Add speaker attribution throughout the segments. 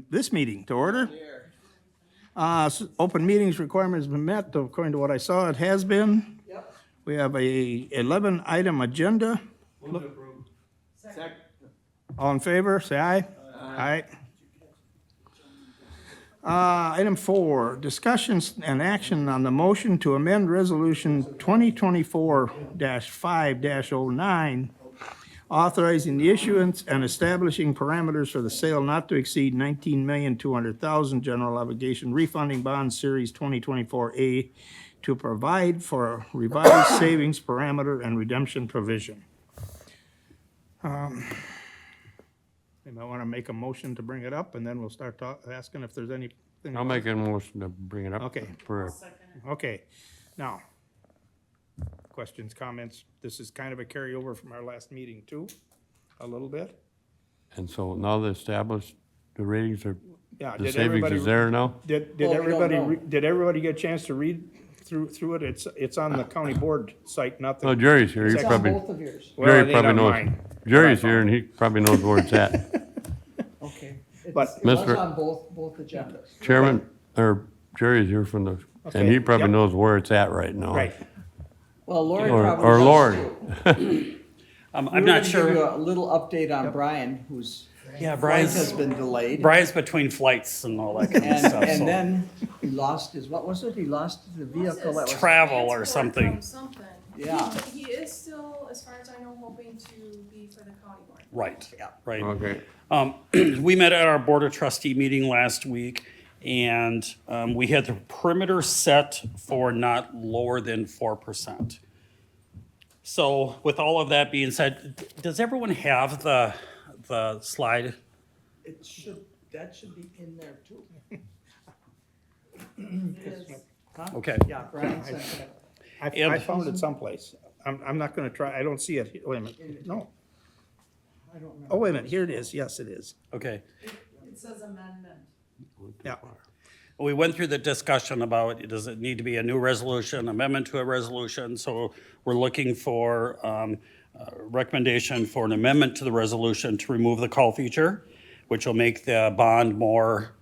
Speaker 1: this meeting to order. Open meetings requirement has been met, according to what I saw, it has been.
Speaker 2: Yep.
Speaker 1: We have a 11-item agenda.
Speaker 2: Second.
Speaker 1: All in favor, say aye. Aye. Item 4, discussions and action on the motion to amend Resolution 2024-5-09, authorizing the issuance and establishing parameters for the sale not to exceed $19,200,000 general obligation refunding bonds Series 2024A to provide for a revised savings parameter and redemption provision. Anybody want to make a motion to bring it up, and then we'll start asking if there's anything.
Speaker 3: I'll make a motion to bring it up.
Speaker 1: Okay.
Speaker 3: For,
Speaker 1: Okay, now, questions, comments? This is kind of a carryover from our last meeting too, a little bit.
Speaker 3: and so now the established, the ratings are,
Speaker 1: Yeah,
Speaker 3: the
Speaker 1: did
Speaker 3: savings
Speaker 1: everybody,
Speaker 3: is there now?
Speaker 1: did
Speaker 2: Well, we don't
Speaker 1: everybody,
Speaker 2: know.
Speaker 1: did everybody get a chance to read through it? It's on the county board site, not the.
Speaker 3: Oh, Jerry's here, he
Speaker 2: It's on
Speaker 3: probably,
Speaker 2: both of yours.
Speaker 1: Well,
Speaker 3: Jerry
Speaker 1: it ain't
Speaker 3: probably
Speaker 1: on
Speaker 3: knows.
Speaker 1: mine.
Speaker 3: Jerry's
Speaker 1: But I
Speaker 3: here and he probably knows where it's at.
Speaker 2: Okay.
Speaker 1: But-
Speaker 2: It was
Speaker 3: Mr.
Speaker 2: on both agendas.
Speaker 3: Chairman, or Jerry's here from the,
Speaker 1: Okay,
Speaker 3: and he probably
Speaker 1: yep.
Speaker 3: knows where it's at right now.
Speaker 1: Right,
Speaker 2: Well, Lori
Speaker 3: Or,
Speaker 2: probably
Speaker 3: or
Speaker 2: does
Speaker 3: Lord.
Speaker 2: too.
Speaker 4: I'm
Speaker 2: We
Speaker 4: not
Speaker 2: were gonna
Speaker 4: sure.
Speaker 2: Give you a little update on Brian, whose
Speaker 4: Yeah,
Speaker 2: flight has
Speaker 4: Brian's,
Speaker 2: been delayed.
Speaker 4: Brian's between flights and all that kind of
Speaker 2: And,
Speaker 4: stuff.
Speaker 2: and
Speaker 4: so.
Speaker 2: then he lost his, what was it? He lost the vehicle that was.
Speaker 4: Travel or
Speaker 5: Transport
Speaker 4: something.
Speaker 5: from something.
Speaker 2: Yeah.
Speaker 5: He is still, as far as I know, hoping to be for the county board.
Speaker 4: Right,
Speaker 2: Yeah.
Speaker 4: right.
Speaker 3: Okay.
Speaker 4: We met at our Board of Trustee meeting last week, and we had the perimeter set for not lower than 4%. So with all of that being said, does everyone have the slide?
Speaker 2: It should, that should be in there too.
Speaker 4: Okay.
Speaker 2: Yeah, Brian sent it.
Speaker 1: I
Speaker 4: And-
Speaker 1: found it someplace. I'm not gonna try, I don't see it, wait a minute, no,
Speaker 2: I don't remember.
Speaker 1: oh, wait a minute, here it is, yes, it is,
Speaker 4: Okay.
Speaker 5: It says amendment.
Speaker 1: yeah.
Speaker 4: We went through the discussion about, does it need to be a new resolution, amendment to a resolution? So we're looking for a recommendation for an amendment to the resolution to remove the call feature, which will make the bond more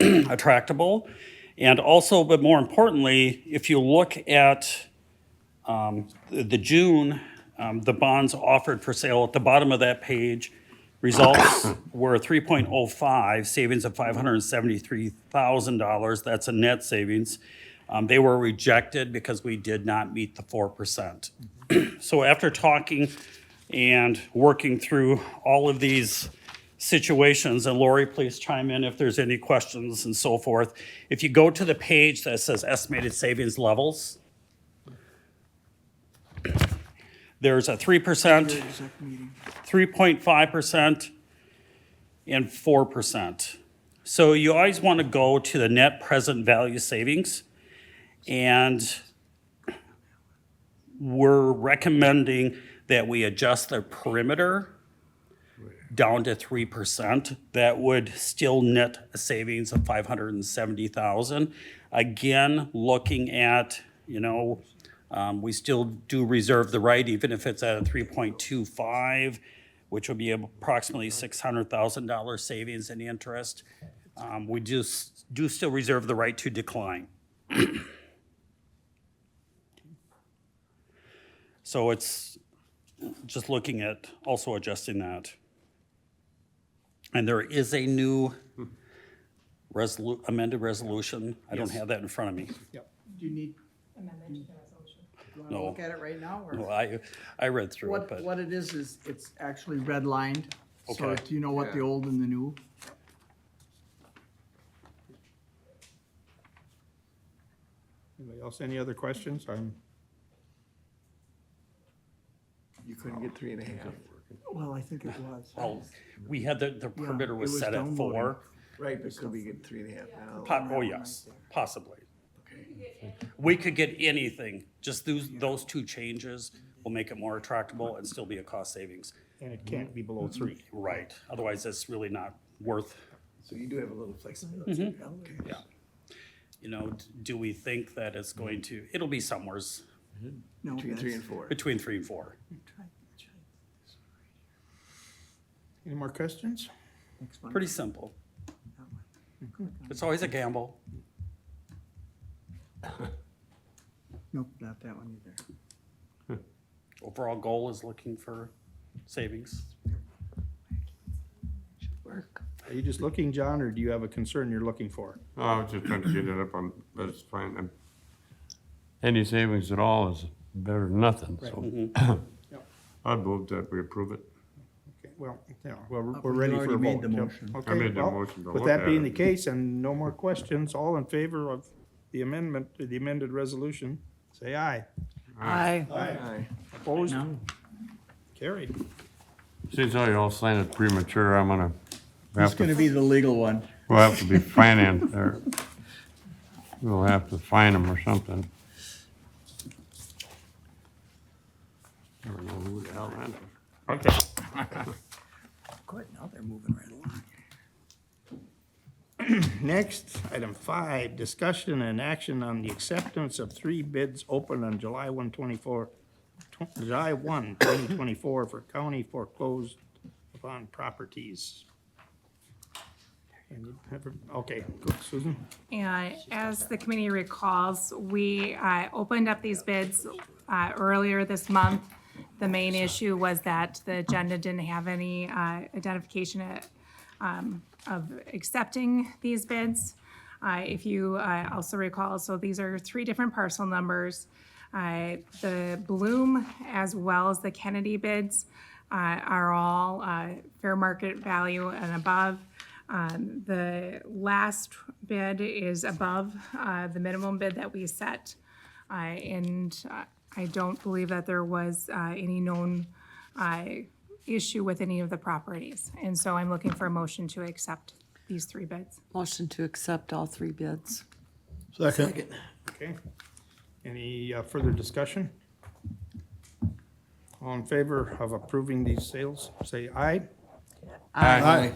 Speaker 4: attractable. And also, but more importantly, if you look at the June, the bonds offered for sale at the bottom of that page, results were 3.05, savings of $573,000. That's a net savings. They were rejected because we did not meet the 4%. So after talking and working through all of these situations, and Lori, please chime in if there's any questions and so forth. If you go to the page that says estimated savings levels, there's a 3%, 3.5%, and 4%. So you always want to go to the net present value savings. And we're recommending that we adjust the perimeter down to 3%. That would still net a savings of $570,000. Again, looking at, we still do reserve the right, even if it's at a 3.25, which would be approximately $600,000 savings in interest. We do still reserve the right to decline. So it's just looking at also adjusting that. And there is a new amended resolution. I don't have that in front of me.
Speaker 2: Do you need,
Speaker 5: Amendment to the resolution.
Speaker 2: do you want to
Speaker 4: No.
Speaker 2: look at it right now? Or
Speaker 4: Well, I read through it, but.
Speaker 2: what it is it's actually redlined. So
Speaker 4: Okay.
Speaker 2: do you know what the old and the new?
Speaker 1: Anybody else, any other questions?
Speaker 6: You couldn't get 3.5.
Speaker 2: Well, I think it was.
Speaker 4: Well, we had the perimeter
Speaker 2: it
Speaker 4: was
Speaker 2: was
Speaker 4: set at 4.
Speaker 2: downloading.
Speaker 6: Right, but could we get 3.5 now?
Speaker 4: Oh, yes, possibly.
Speaker 6: Okay.
Speaker 4: We could get anything, just those two changes will make it more attractable and still be a cost savings.
Speaker 1: And it can't be below 3.
Speaker 4: Right, otherwise it's really not worth,
Speaker 6: So you do have a little flexibility. Okay.
Speaker 4: yeah. Do we think that it's going to, it'll be somewheres
Speaker 2: No,
Speaker 6: Between 3 and 4.
Speaker 4: between 3 and 4.
Speaker 1: Any more questions?
Speaker 2: Next one.
Speaker 4: Pretty simple. It's always a gamble.
Speaker 2: Nope, not that one either.
Speaker 4: Overall goal is looking for savings.
Speaker 1: Are you just looking, John, or do you have a concern you're looking for?
Speaker 3: Oh, I was just trying to get it up on, but it's fine. Any savings at all is better than nothing, so. I'd move that we approve it.
Speaker 1: Okay, well, yeah, we're ready for a
Speaker 2: already
Speaker 1: vote.
Speaker 2: made the
Speaker 1: Yep.
Speaker 2: motion.
Speaker 1: Okay,
Speaker 3: I made the
Speaker 1: well,
Speaker 3: motion to
Speaker 1: with
Speaker 3: look
Speaker 1: that
Speaker 3: at
Speaker 1: being
Speaker 3: it.
Speaker 1: the case and no more questions, all in favor of the amendment, the amended resolution, say aye.
Speaker 7: Aye.
Speaker 6: Aye.
Speaker 1: Opposed?
Speaker 2: No.
Speaker 1: Carried.
Speaker 3: Since all you all signed it premature, I'm gonna
Speaker 2: It's
Speaker 3: have
Speaker 2: gonna
Speaker 3: to,
Speaker 2: be the legal one.
Speaker 3: we'll have to be financed, or we'll have to fine them or something. Never know who the hell that is. Okay.
Speaker 2: Good, now they're moving right along.
Speaker 1: Next, item 5, discussion and action on the acceptance of 3 bids opened on July 1, 2024 for county foreclosed upon properties. And you have- Okay, go, Susan.
Speaker 5: And as the committee recalls, we opened up these bids earlier this month. The main issue was that the agenda didn't have any identification of accepting these bids. If you also recall, so these are 3 different parcel numbers. The Bloom as well as the Kennedy bids are all fair market value and above. The last bid is above the minimum bid that we set. And I don't believe that there was any known issue with any of the properties. And so I'm looking for a motion to accept these 3 bids.
Speaker 7: Motion to accept all 3 bids.
Speaker 6: Second.
Speaker 1: Okay. Any further discussion? All in favor of approving these sales, say aye.
Speaker 6: Aye.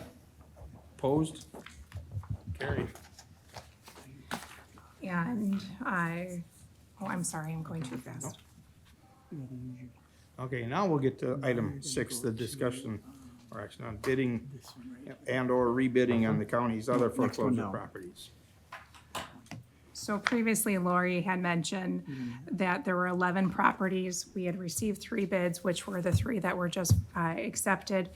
Speaker 1: Opposed? Carried.
Speaker 5: And I'm sorry, I'm going too fast.
Speaker 1: Okay, now we'll get to item 6, the discussion or action on bidding and/or rebidding on the county's other foreclosure
Speaker 2: down.
Speaker 1: properties.
Speaker 5: So previously Lori had mentioned that there were 11 properties. We had received 3 bids, which were the 3 that were just accepted.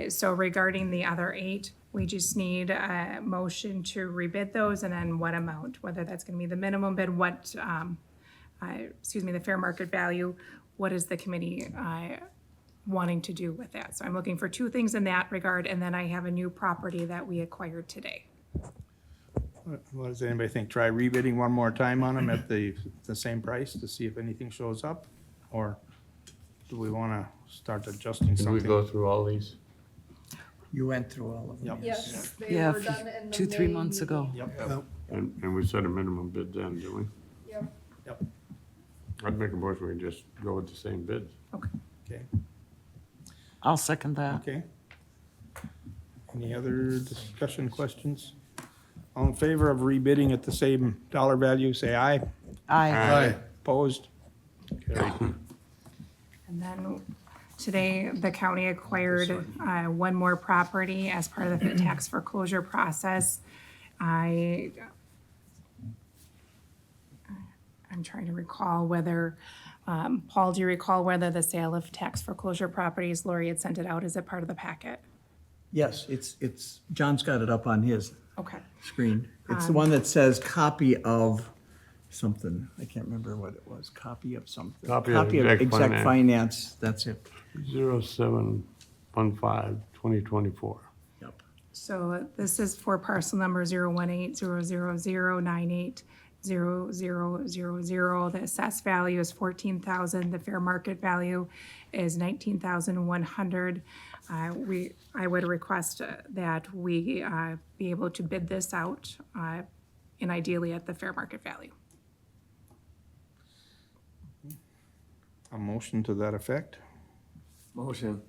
Speaker 5: So regarding the other 8, we just need a motion to rebid those and then what amount, whether that's gonna be the minimum bid, the fair market value, what is the committee wanting to do with that? So I'm looking for 2 things in that regard, and then I have a new property that we acquired today.
Speaker 1: What does anybody think? Try rebidding one more time on them at the same price to see if anything shows up? Or do we want to start adjusting
Speaker 3: Can we
Speaker 1: something?
Speaker 3: go through all these?
Speaker 2: You went through all of them.
Speaker 1: Yep.
Speaker 5: Yes, they
Speaker 7: Yeah,
Speaker 5: were done in the
Speaker 7: 2-3
Speaker 5: May
Speaker 7: months ago.
Speaker 5: meeting.
Speaker 1: Yep,
Speaker 3: And we set a minimum bid then, didn't we?
Speaker 5: Yep.
Speaker 1: yep,
Speaker 3: I'd make a motion, we just go with the same bids.
Speaker 5: Okay.
Speaker 1: okay,
Speaker 7: I'll second that.
Speaker 1: okay. Any other discussion, questions? All in favor of rebidding at the same dollar value, say aye.
Speaker 7: Aye.
Speaker 1: Opposed? Carried.
Speaker 5: And then today, the county acquired one more property as part of the tax foreclosure process. I'm trying to recall whether, Paul, do you recall whether the sale of tax foreclosure properties, Lori had sent it out as a part of the packet?
Speaker 2: Yes, it's, John's got it up on his
Speaker 5: Okay.
Speaker 2: screen. It's the one that says copy of something. I can't remember what it was. Copy of something.
Speaker 3: Copy of exec
Speaker 2: exec
Speaker 3: finance.
Speaker 2: finance, that's it.
Speaker 3: 0715-2024.
Speaker 2: Yep.
Speaker 5: So this is for parcel number 018-00098-0000. The assessed value is 14,000. The fair market value is 19,100. I would request that we be able to bid this out, and ideally at the fair market value.
Speaker 1: A motion to that effect?
Speaker 6: Motion.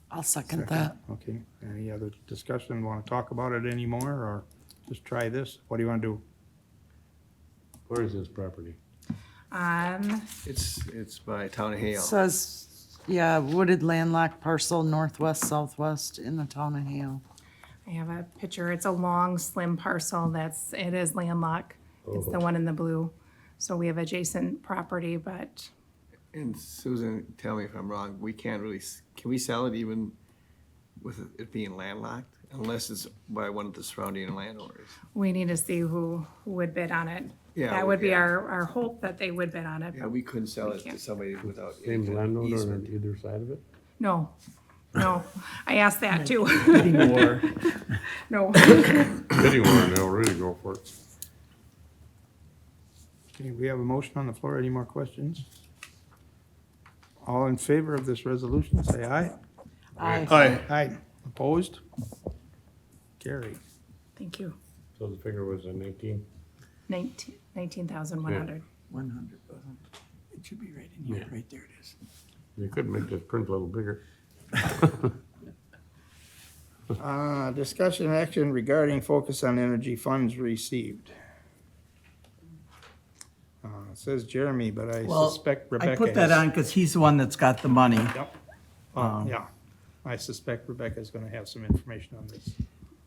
Speaker 7: I'll second that.
Speaker 1: Okay, any other discussion? Want to talk about it anymore, or just try this? What do you want to do?
Speaker 3: Where is this property?
Speaker 6: It's by Town of Hale.
Speaker 7: Says, yeah, wooded landlocked parcel, northwest, southwest in the town of Hale.
Speaker 5: I have a picture. It's a long, slim parcel it is landlocked. It's the one in the blue. So we have adjacent property, but
Speaker 6: And Susan, tell me if I'm wrong, we can't really, can we sell it even with it being landlocked? Unless it's by one of the surrounding landowners.
Speaker 5: we need to see who would bid on it.
Speaker 6: Yeah,
Speaker 5: That would be
Speaker 6: yeah.
Speaker 5: our hope that they would bid on it.
Speaker 6: Yeah, we couldn't sell it to
Speaker 5: can't.
Speaker 6: somebody without. any
Speaker 3: Same
Speaker 6: kind of
Speaker 3: landowner on
Speaker 6: easement.
Speaker 3: either side of it?
Speaker 5: No, no. I asked that too.
Speaker 2: Bidding war.
Speaker 5: No.
Speaker 3: Bidding war, and they'll really go for it.
Speaker 1: Okay, we have a motion on the floor. Any more questions? All in favor of this resolution, say aye.
Speaker 7: Aye.
Speaker 1: Aye. Opposed? Carried.
Speaker 5: Thank you.
Speaker 3: So the figure was a 19?
Speaker 5: 19,100.
Speaker 2: 100, wasn't it? It should be right in here, right there it is.
Speaker 3: You could make this print a little bigger.
Speaker 1: Discussion action regarding focus on energy funds received. It says Jeremy, but I
Speaker 2: Well,
Speaker 1: suspect Rebecca.
Speaker 2: I put that
Speaker 1: has-
Speaker 2: on because he's the one that's got the money.
Speaker 1: Yep. Yeah. I suspect Rebecca's gonna have some information on this.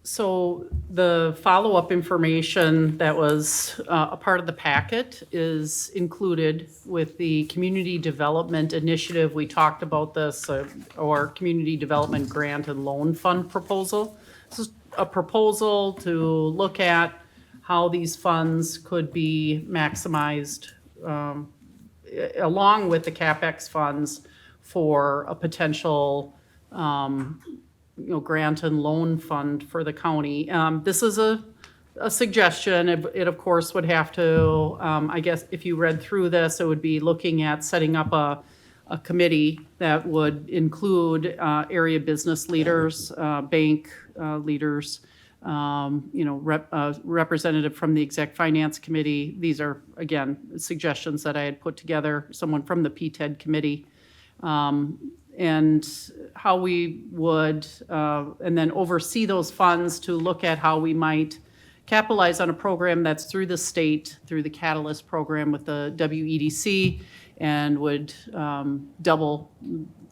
Speaker 8: So the follow-up information that was a part of the packet is included with the Community Development Initiative. We talked about this, or Community Development Grant and Loan Fund proposal. This is a proposal to look at how these funds could be maximized along with the CapEx funds for a potential grant and loan fund for the county. This is a suggestion. It of course would have to, I guess if you read through this, it would be looking at setting up a committee that would include area business leaders, bank leaders, representative from the Exec Finance Committee. These are, again, suggestions that I had put together, someone from the PTED committee. And how we would, and then oversee those funds to look at how we might capitalize on a program that's through the state, through the Catalyst program with the WEDC, and would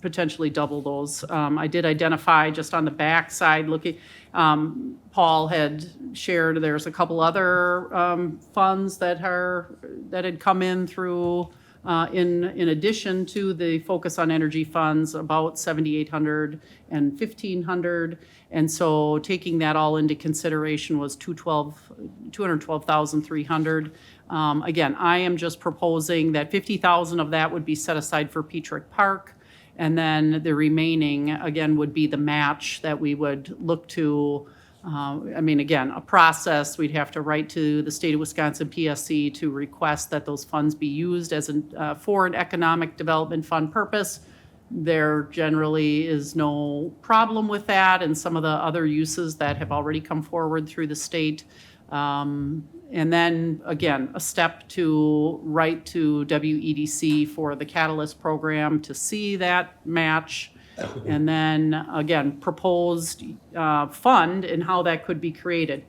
Speaker 8: potentially double those. I did identify just on the back side, looking, Paul had shared, there's a couple other funds that had come in through, in addition to the focus on energy funds, about 7,800 and 1,500. And so taking that all into consideration was 212,300. Again, I am just proposing that 50,000 of that would be set aside for Petrick Park. And then the remaining, again, would be the match that we would look to. Again, a process, we'd have to write to the state of Wisconsin PSC to request that those funds be used as for an economic development fund purpose. There generally is no problem with that and some of the other uses that have already come forward through the state. And then, again, a step to write to WEDC for the Catalyst program to see that match. And then, again, proposed fund and how that could be created.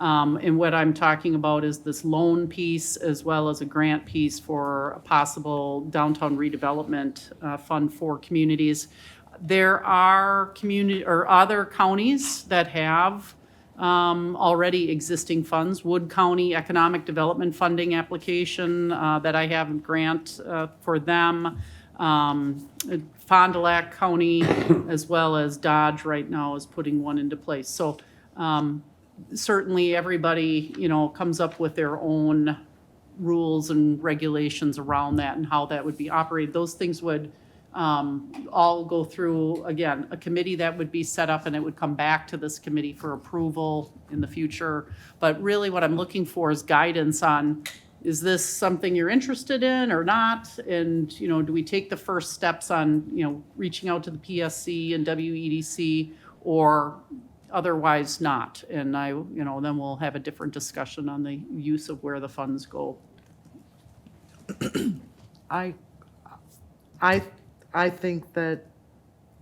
Speaker 8: And what I'm talking about is this loan piece as well as a grant piece for a possible downtown redevelopment fund for communities. There are community or other counties that have already existing funds. Wood County Economic Development Funding application that I have a grant for them. Fond du Lac County, as well as Dodge right now is putting one into place. So certainly everybody, comes up with their own rules and regulations around that and how that would be operated. Those things would all go through, again, a committee that would be set up and it would come back to this committee for approval in the future. But really what I'm looking for is guidance on, is this something you're interested in or not? And, do we take the first steps on, reaching out to the PSC and WEDC or otherwise not? And then we'll have a different discussion on the use of where the funds go.
Speaker 7: I think that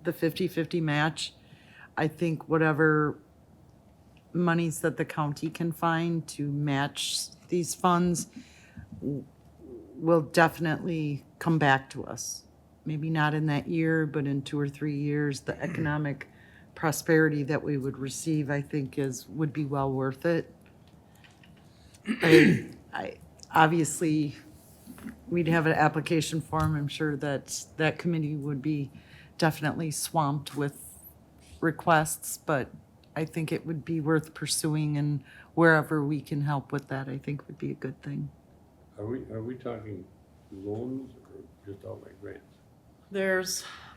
Speaker 7: the 50-50 match, I think whatever monies that the county can find to match these funds will definitely come back to us. Maybe not in that year, but in 2 or 3 years, the economic prosperity that we would receive, I think would be well worth it. Obviously, we'd have an application form. I'm sure that committee would be definitely swamped with requests, but I think it would be worth pursuing, and wherever we can help with that, I think would be a good thing.
Speaker 3: Are we talking loans or just outright grants?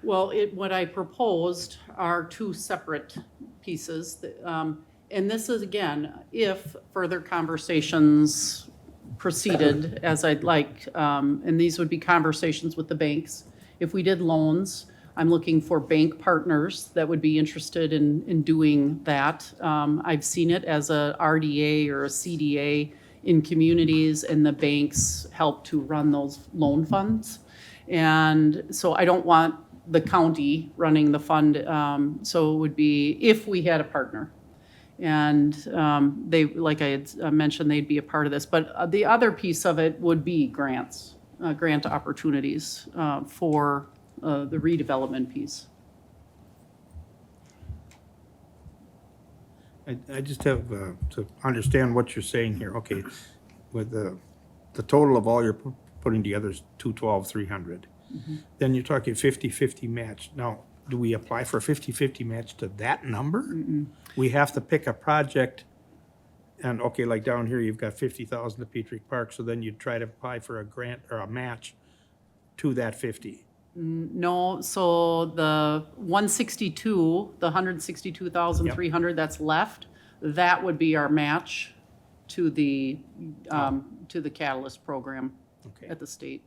Speaker 8: What I proposed are two separate pieces. And this is, again, if further conversations proceeded as I'd like, and these would be conversations with the banks. If we did loans, I'm looking for bank partners that would be interested in doing that. I've seen it as a RDA or a CDA in communities, and the banks help to run those loan funds. And so I don't want the county running the fund, so it would be if we had a partner. And they, like I had mentioned, they'd be a part of this. But the other piece of it would be grants, grant opportunities for the redevelopment piece.
Speaker 1: I just have to understand what you're saying here. Okay, with the total of all you're putting together is 212, 300. Then you're talking 50-50 match. Now, do we apply for a 50-50 match to that number? We have to pick a project, and okay, like down here, you've got 50,000 to Petrick Park, so then you'd try to apply for a grant or a match to that 50.
Speaker 8: No, so the 162, the 162,300 that's left, that would be our match to the Catalyst program
Speaker 1: Okay.
Speaker 8: at the state.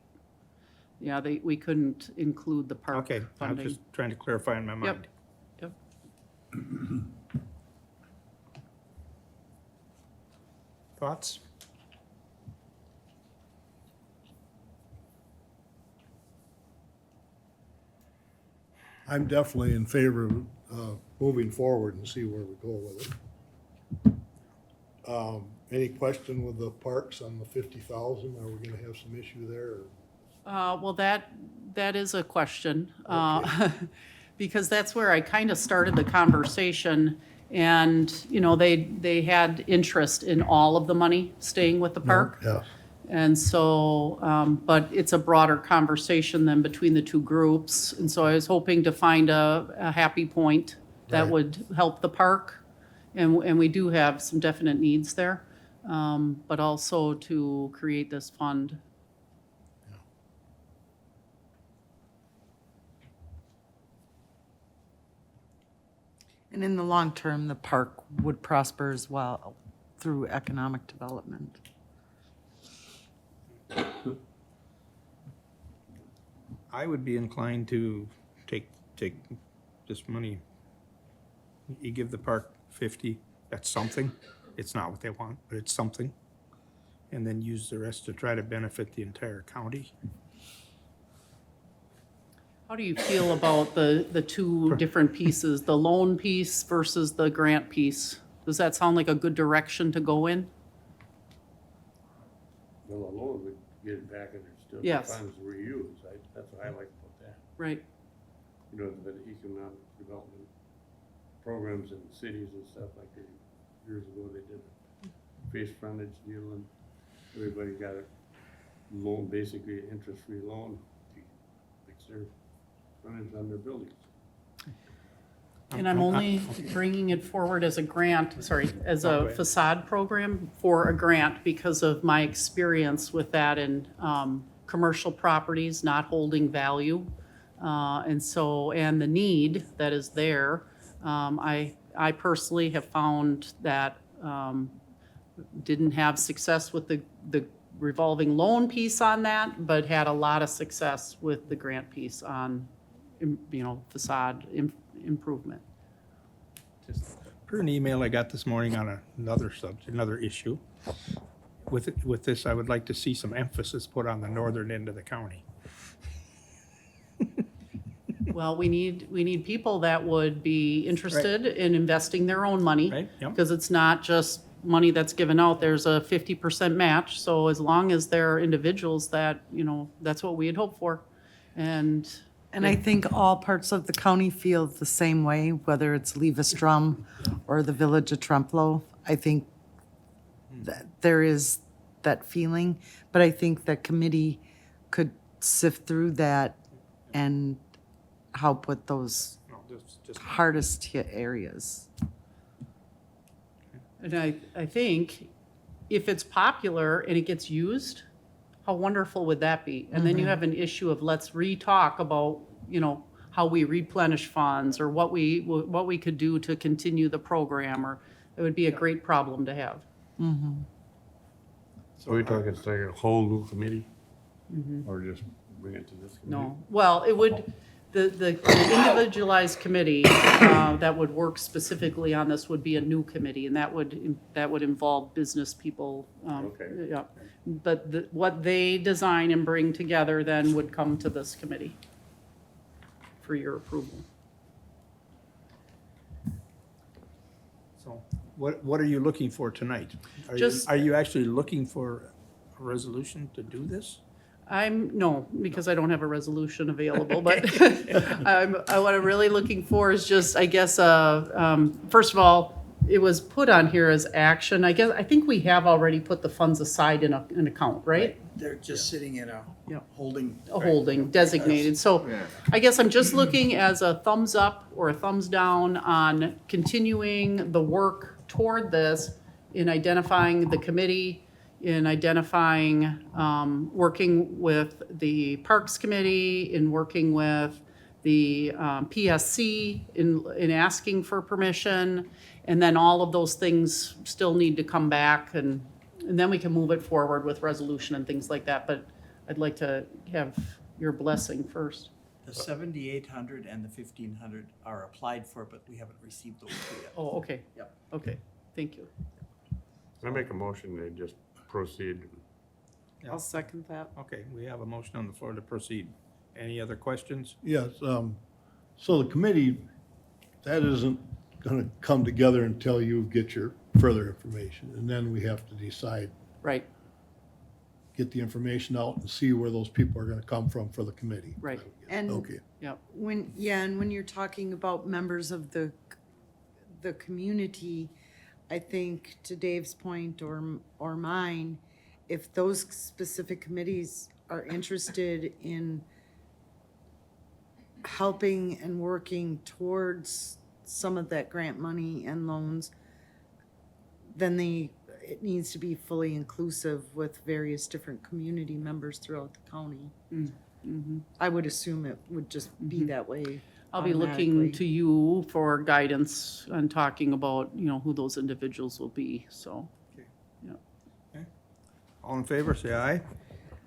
Speaker 8: Yeah, we couldn't include the park
Speaker 1: Okay, I'm
Speaker 8: funding.
Speaker 1: just trying to clarify in my mind.
Speaker 8: Yep.
Speaker 1: Thoughts?
Speaker 9: I'm definitely in favor of moving forward and see where we go with it. Any question with the parks on the 50,000? Are we gonna have some issue there?
Speaker 8: Well, that is a question, because that's where I kind of started the conversation. And, they had interest in all of the money staying with the park.
Speaker 9: Yeah.
Speaker 8: And so, but it's a broader conversation than between the two groups. And so I was hoping to find a happy point that
Speaker 9: Right.
Speaker 8: would help the park. And we do have some definite needs there, but also to create this fund.
Speaker 7: And in the long term, the park would prosper as well through economic development.
Speaker 1: I would be inclined to take this money. You give the park 50, that's something. It's not what they want, but it's something. And then use the rest to try to benefit the entire county.
Speaker 8: How do you feel about the two different pieces, the loan piece versus the grant piece? Does that sound like a good direction to go in?
Speaker 3: Well, alone, we get it back and there's still
Speaker 8: Yes.
Speaker 3: funds reused. That's what I like about that.
Speaker 8: Right.
Speaker 3: The economic development programs in cities and stuff like that. Years ago, they did a face frontage deal and everybody got a loan, basically an interest-free loan to fix their frontage on their buildings.
Speaker 8: And I'm only bringing it forward as a grant, as a facade program for a grant because of my experience with that in commercial properties not holding value. And the need that is there. I personally have found that didn't have success with the revolving loan piece on that, but had a lot of success with the grant piece on, facade improvement.
Speaker 1: Just per an email I got this morning on another subject, another issue. With this, I would like to see some emphasis put on the northern end of the county.
Speaker 8: Well, we need people that would be interested in investing their own money.
Speaker 1: Right, yep.
Speaker 8: Because it's not just money that's given out, there's a 50% match, so as long as there are individuals that, that's what we had hoped for. And
Speaker 7: And I think all parts of the county feel the same way, whether it's Levistrum or the village of Trempealeau. I think that there is that feeling, but I think the committee could sift through that and help with those
Speaker 1: No, just
Speaker 7: hardest hit areas.
Speaker 8: And I think if it's popular and it gets used, how wonderful would that be? And then you have an issue of let's re-talk about, you know, how we replenish funds or what we could do to continue the program, or it would be a great problem to have.
Speaker 3: So we're talking, start a whole new committee? Or just bring it to this committee?
Speaker 8: No, well, it would, the individualized committee that would work specifically on this would be a new committee, and that would involve business people.
Speaker 3: Okay.
Speaker 8: Yeah, but what they design and bring together then would come to this committee for your approval.
Speaker 1: So, what are you looking for tonight?
Speaker 8: Just-
Speaker 1: Are you actually looking for a resolution to do this?
Speaker 8: No, because I don't have a resolution available, but what I'm really looking for is just, I guess, first of all, it was put on here as action. I think we have already put the funds aside in an account, right?
Speaker 2: They're just sitting in a
Speaker 8: Yeah.
Speaker 2: holding.
Speaker 8: A holding designated. So
Speaker 6: Yeah.
Speaker 8: I guess I'm just looking as a thumbs up or a thumbs down on continuing the work toward this in identifying the committee, in identifying, working with the Parks Committee, in working with the PSC, in asking for permission. And then all of those things still need to come back, and then we can move it forward with resolution and things like that. But I'd like to have your blessing first.
Speaker 2: The 7,800 and the 1,500 are applied for, but we haven't received those two yet.
Speaker 8: Oh, okay.
Speaker 2: Yep.
Speaker 8: Okay, thank you.
Speaker 3: I make a motion to just proceed.
Speaker 7: I'll second that.
Speaker 1: Okay, we have a motion on the floor to proceed. Any other questions?
Speaker 9: Yes, so the committee, that isn't gonna come together until you get your further information, and then we have to decide,
Speaker 8: Right,
Speaker 9: get the information out and see where those people are gonna come from for the committee.
Speaker 8: right,
Speaker 7: And
Speaker 9: Okay,
Speaker 8: yep.
Speaker 7: when you're talking about members of the community, I think to Dave's point or mine, if those specific committees are interested in helping and working towards some of that grant money and loans, then it needs to be fully inclusive with various different community members throughout the county. I would assume it would just be that way.
Speaker 8: I'll be looking
Speaker 7: automatically.
Speaker 8: to you for guidance on talking about, you know, who those individuals will be, so.
Speaker 1: All in favor, say aye.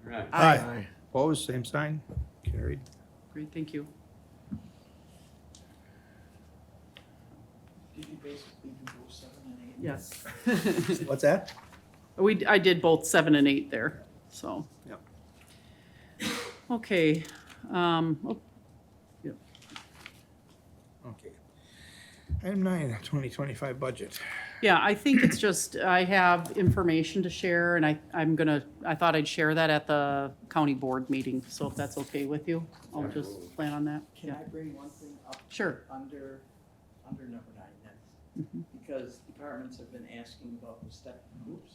Speaker 3: Right.
Speaker 9: aye.
Speaker 1: Opposed, same sign. Carried.
Speaker 8: Great, thank you.
Speaker 2: Did you basically do both 7 and 8?
Speaker 8: Yes.
Speaker 1: What's that?
Speaker 8: I did both 7 and 8 there, so.
Speaker 1: Yep.
Speaker 8: Okay,
Speaker 1: Okay. Item 9, 2025 budget.
Speaker 8: yeah, I think it's just, I have information to share, and I thought I'd share that at the county board meeting, so if that's okay with you, I'll just plan on that.
Speaker 2: Can
Speaker 8: Yeah,
Speaker 2: I bring one thing up?
Speaker 8: sure.
Speaker 2: Under number 9 then? Because departments have been asking about the step groups.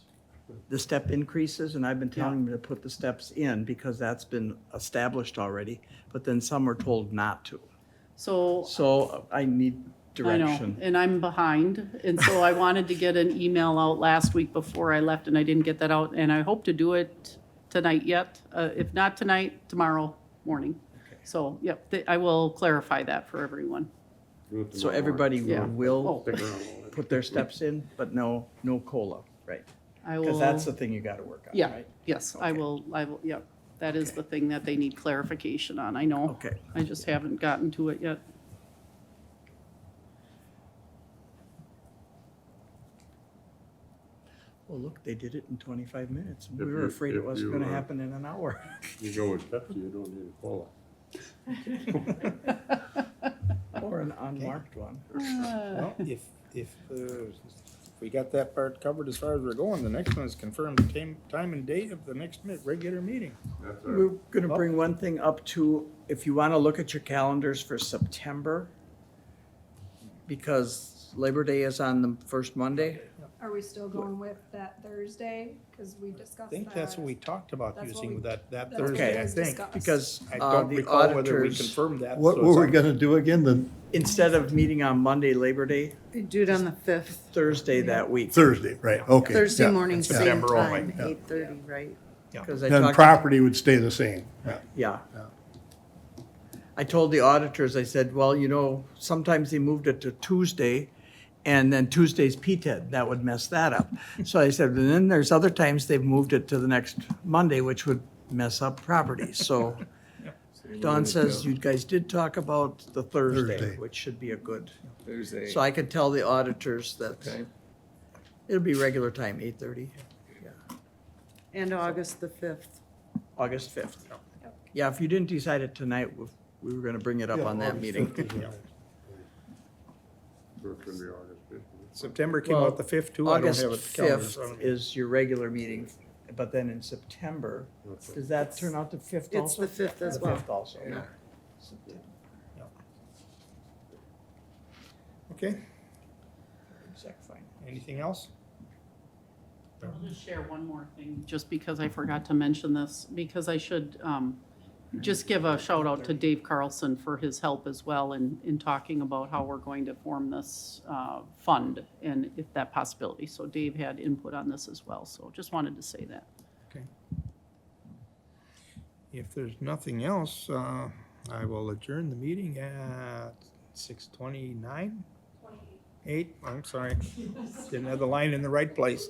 Speaker 2: The step increases, and I've been telling them to put the steps in because that's been established already, but then some are told not to.
Speaker 8: So
Speaker 2: So I need
Speaker 8: I know,
Speaker 2: direction.
Speaker 8: and I'm behind, and so I wanted to get an email out last week before I left, and I didn't get that out, and I hope to do it tonight yet. If not tonight, tomorrow morning. So, yep, I will clarify that for everyone.
Speaker 3: Do it
Speaker 2: So
Speaker 3: tomorrow.
Speaker 2: everybody
Speaker 8: Yeah.
Speaker 2: will
Speaker 8: Oh.
Speaker 3: Stick around.
Speaker 2: put their steps in, but no COLA, right?
Speaker 8: I will.
Speaker 2: Because that's the thing you gotta work on,
Speaker 8: Yeah,
Speaker 2: right?
Speaker 8: yes, I
Speaker 2: Okay.
Speaker 8: will, yep. That is the thing that they need clarification on, I know.
Speaker 2: Okay.
Speaker 8: I just haven't gotten to it yet.
Speaker 2: Well, look, they did it in 25 minutes. We
Speaker 3: If
Speaker 2: were
Speaker 3: you-
Speaker 2: afraid it
Speaker 3: if
Speaker 2: wasn't
Speaker 3: you,
Speaker 2: gonna happen in an hour.
Speaker 3: You go with Pepsi, you don't need a cola.
Speaker 2: Or an unmarked one.
Speaker 1: Well, if we got that part covered as far as we're going. The next one is confirm the time and date of the next regular meeting.
Speaker 3: That's
Speaker 2: We're
Speaker 3: our,
Speaker 2: gonna bring one thing up to, if you wanna look at your calendars for September, because Labor Day is on the first Monday.
Speaker 10: Are we still going with that Thursday? Because we discussed that.
Speaker 1: I think that's what we talked about
Speaker 10: That's what
Speaker 1: using
Speaker 10: we-
Speaker 1: that
Speaker 10: that's what
Speaker 1: Thursday, I
Speaker 10: was
Speaker 1: think.
Speaker 10: discussed.
Speaker 2: Because
Speaker 1: I don't
Speaker 2: the
Speaker 1: recall whether we
Speaker 2: auditors,
Speaker 1: confirmed that.
Speaker 9: What
Speaker 1: so
Speaker 9: were we
Speaker 1: it's
Speaker 9: gonna do again, the
Speaker 2: instead of meeting on Monday, Labor Day,
Speaker 7: We do it on the 5th,
Speaker 2: Thursday that week.
Speaker 9: Thursday, right, okay.
Speaker 7: Thursday
Speaker 9: yeah.
Speaker 7: morning, same
Speaker 1: September only,
Speaker 7: time,
Speaker 9: yeah.
Speaker 7: 8:30, right?
Speaker 2: Because I
Speaker 9: Then
Speaker 2: talked,
Speaker 9: property would stay the same. Yeah.
Speaker 2: yeah. I told the auditors, I said, well, you know, sometimes they moved it to Tuesday, and then Tuesday's PTED, that would mess that up. So I said, and then there's other times they've moved it to the next Monday, which would mess up property, so. Don says you guys did talk about the Thursday,
Speaker 9: Thursday.
Speaker 2: which should be a good,
Speaker 6: Thursday.
Speaker 2: so I could tell the auditors that
Speaker 6: Okay.
Speaker 2: it'll be regular time, 8:30,
Speaker 7: And August the 5th.
Speaker 2: August 5th. Yeah, if you didn't decide it tonight, we were gonna bring it up
Speaker 9: Yeah,
Speaker 2: on that
Speaker 9: August
Speaker 2: meeting.
Speaker 9: 5th is the next.
Speaker 3: so it's gonna be August 5th.
Speaker 1: September came
Speaker 2: Well,
Speaker 1: out the 5th too. I don't
Speaker 2: August
Speaker 1: have a calendar in
Speaker 2: 5th
Speaker 1: front of me.
Speaker 2: is your regular meeting, but then in September, does that turn out to 5th
Speaker 7: It's
Speaker 2: also?
Speaker 7: the 5th as
Speaker 2: The
Speaker 7: well.
Speaker 2: 5th also,
Speaker 6: Yeah.
Speaker 1: Okay,
Speaker 2: Exact fine.
Speaker 1: anything else?
Speaker 8: I'll just share one more thing, just because I forgot to mention this, because I should just give a shout out to Dave Carlson for his help as well in talking about how we're going to form this fund and if that possibility. So Dave had input on this as well, so just wanted to say that.
Speaker 1: Okay. If there's nothing else, I will adjourn the meeting at 6:29. 8, I'm sorry. Didn't have the line in the right place.